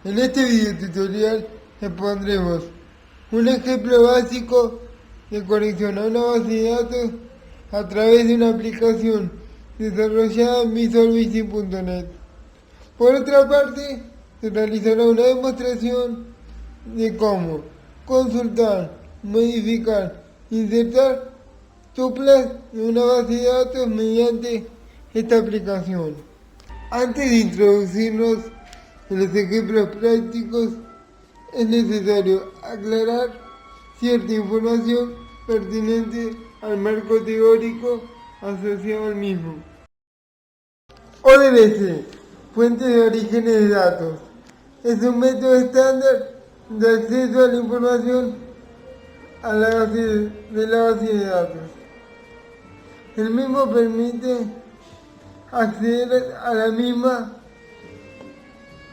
En este video tutorial expondremos un ejemplo básico de conexión a una base de datos a través de una aplicación desarrollada en visualbasic.net. Por otra parte, se realizará una demostración de cómo consultar, modificar, insertar tuplas en una base de datos mediante esta aplicación. Antes de introducirnos en los ejemplos prácticos, es necesario aclarar cierta información pertinente al marco teórico asociado al mismo. ODBC, fuente de orígenes de datos, es un método estándar de acceso a la información a la base de datos. El mismo permite acceder a la misma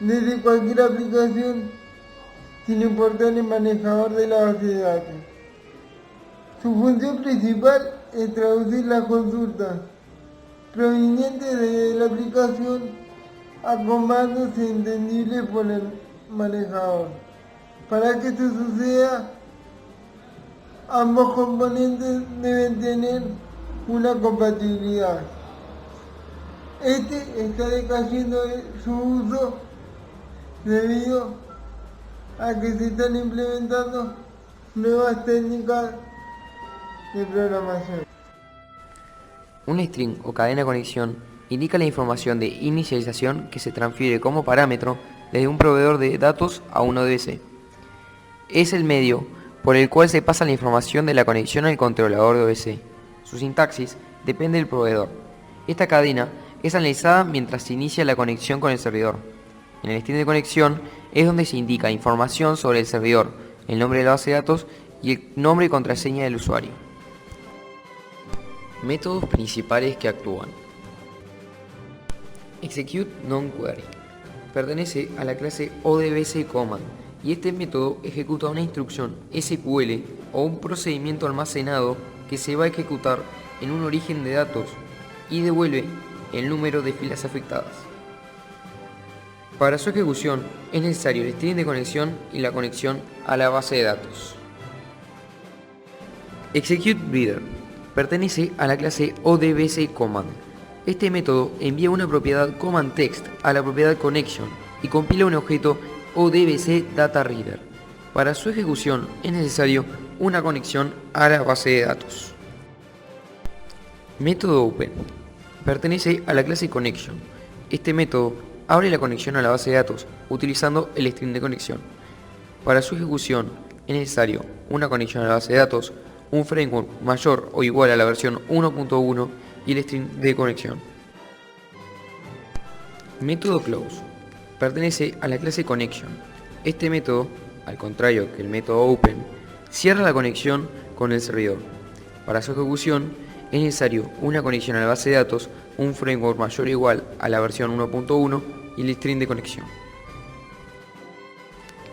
desde cualquier aplicación sin importar el manejador de la base de datos. Su función principal es traducir las consultas provenientes de la aplicación a comandos entendibles por el manejador. Para que esto suceda, ambos componentes deben tener una compatibilidad. Este está decayendo su uso debido a que se están implementando nuevas técnicas de programación. Un string o cadena de conexión indica la información de inicialización que se transfiere como parámetro desde un proveedor de datos a un ODBC. Es el medio por el cual se pasa la información de la conexión al controlador de ODBC. Su sintaxis depende del proveedor. Esta cadena es analizada mientras se inicia la conexión con el servidor. En el string de conexión es donde se indica información sobre el servidor, el nombre de la base de datos y el nombre y contraseña del usuario. Métodos principales que actúan. Execute non-query. Pertenece a la clase ODBC command y este método ejecuta una instrucción SQL o un procedimiento almacenado que se va a ejecutar en un origen de datos y devuelve el número de filas afectadas. Para su ejecución es necesario el string de conexión y la conexión a la base de datos. Execute Reader. Pertenece a la clase ODBC command. Este método envía una propiedad command text a la propiedad connection y compila un objeto ODBC data reader. Para su ejecución es necesario una conexión a la base de datos. Método open. Pertenece a la clase connection. Este método abre la conexión a la base de datos utilizando el string de conexión. Para su ejecución es necesario una conexión a la base de datos, un framework mayor o igual a la versión 1.1 y el string de conexión. Método close. Pertenece a la clase connection. Este método, al contrario que el método open, cierra la conexión con el servidor. Para su ejecución es necesario una conexión a la base de datos, un framework mayor o igual a la versión 1.1 y el string de conexión.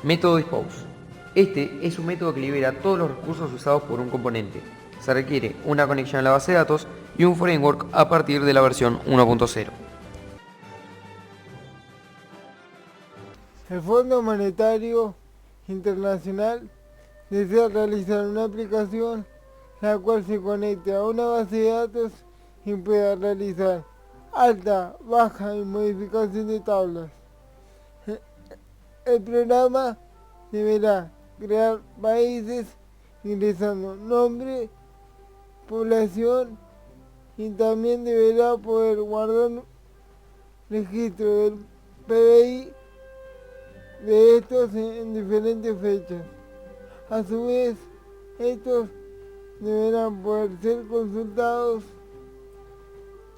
Método dispose. Este es un método que libera todos los recursos usados por un componente. Se requiere una conexión a la base de datos y un framework a partir de la versión 1.0. El Fondo Monetario Internacional desea realizar una aplicación la cual se conecte a una base de datos y pueda realizar alta, baja y modificación de tablas. El programa deberá crear países ingresando nombre, población y también deberá poder guardar registro del PBI de estos en diferentes fechas. A su vez, estos deberán poder ser consultados.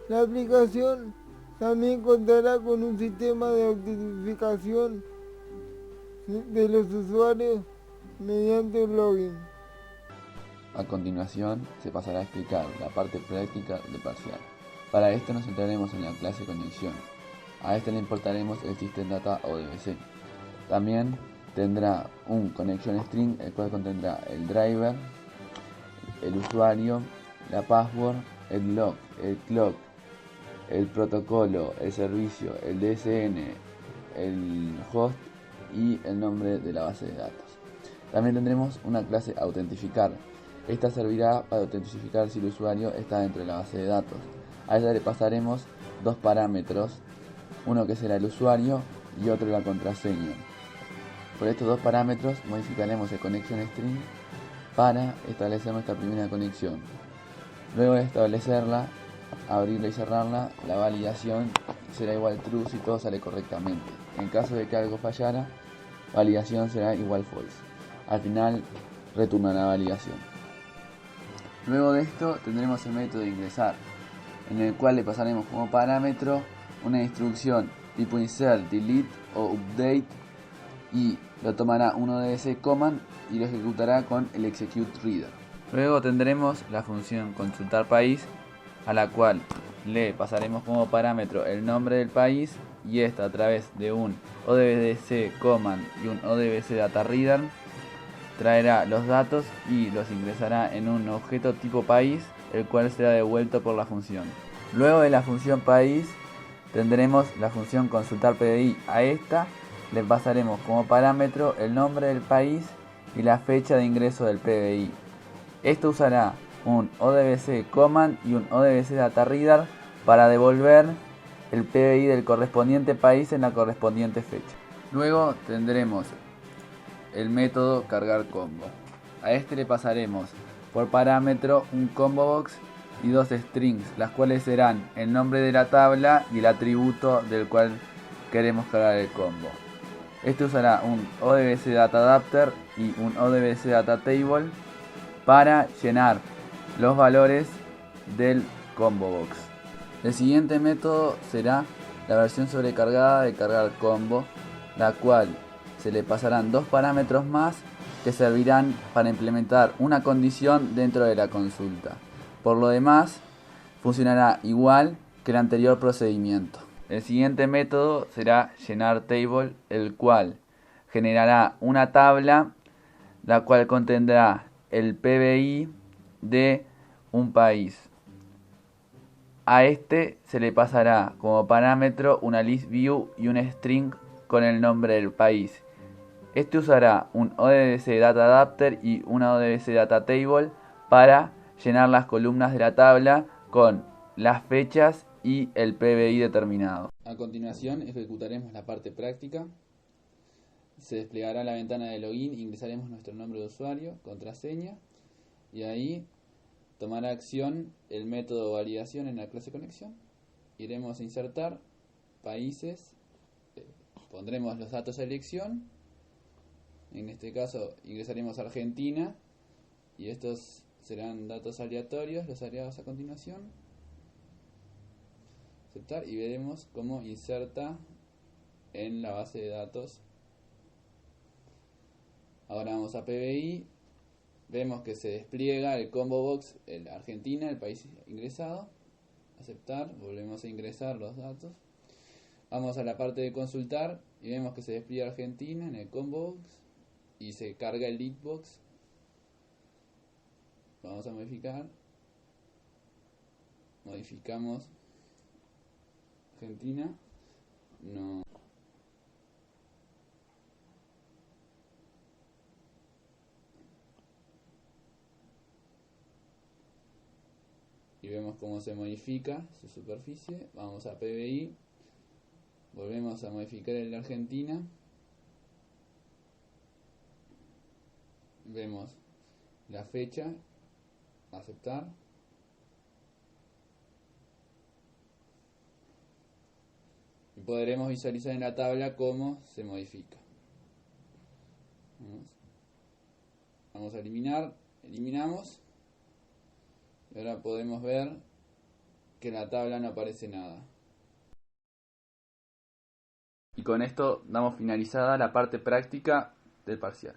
La aplicación también contará con un sistema de autentificación de los usuarios mediante un login. A continuación se pasará a explicar la parte práctica de parcial. Para esto nos centraremos en la clase conexión. A esta le importaremos el System Data ODBC. También tendrá un connection string, el cual contendrá el driver, el usuario, la password, el log, el clock, el protocolo, el servicio, el DSN, el host y el nombre de la base de datos. También tendremos una clase autentificar. Esta servirá para autentificar si el usuario está dentro de la base de datos. A ella le pasaremos dos parámetros, uno que será el usuario y otro la contraseña. Por estos dos parámetros modificaremos el connection string para establecer nuestra primera conexión. Luego de establecerla, abrirla y cerrarla, la validación será igual true si todo sale correctamente. En caso de que algo fallara, validación será igual false. Al final retornará validación. Luego de esto tendremos el método de ingresar, en el cual le pasaremos como parámetro una instrucción tipo insert, delete o update, y lo tomará un ODBC command y lo ejecutará con el execute reader. Luego tendremos la función consultar país, a la cual le pasaremos como parámetro el nombre del país, y esta a través de un ODBC command y un ODBC data reader traerá los datos y los ingresará en un objeto tipo país, el cual será devuelto por la función. Luego de la función país tendremos la función consultar PDI. A esta le pasaremos como parámetro el nombre del país y la fecha de ingreso del PDI. Esto usará un ODBC command y un ODBC data reader para devolver el PDI del correspondiente país en la correspondiente fecha. Luego tendremos el método cargar combo. A este le pasaremos por parámetro un combo box y dos strings, las cuales serán el nombre de la tabla y el atributo del cual queremos cargar el combo. Este usará un ODBC data adapter y un ODBC data table para llenar los valores del combo box. El siguiente método será la versión sobrecargada de cargar combo, la cual se le pasarán dos parámetros más que servirán para implementar una condición dentro de la consulta. Por lo demás, funcionará igual que el anterior procedimiento. El siguiente método será llenar table, el cual generará una tabla la cual contendrá el PBI de un país. A este se le pasará como parámetro una list view y un string con el nombre del país. Este usará un ODBC data adapter y una ODBC data table para llenar las columnas de la tabla con las fechas y el PBI determinado. A continuación ejecutaremos la parte práctica. Se desplegará la ventana de login, ingresaremos nuestro nombre de usuario, contraseña, y ahí tomará acción el método validación en la clase conexión. Iremos a insertar países, pondremos los datos de elección. En este caso ingresaremos Argentina y estos serán datos aleatorios, los agregados a continuación. Aceptar y veremos cómo inserta en la base de datos. Ahora vamos a PBI, vemos que se despliega el combo box, el Argentina, el país ingresado. Aceptar, volvemos a ingresar los datos. Vamos a la parte de consultar y vemos que se despliega Argentina en el combo box y se carga el lead box. Vamos a modificar, modificamos Argentina, no. Y vemos cómo se modifica su superficie. Vamos a PBI, volvemos a modificar el de Argentina, vemos la fecha, aceptar, y podremos visualizar en la tabla cómo se modifica. Vamos a eliminar, eliminamos, y ahora podemos ver que en la tabla no aparece nada. Y con esto damos finalizada la parte práctica del parcial.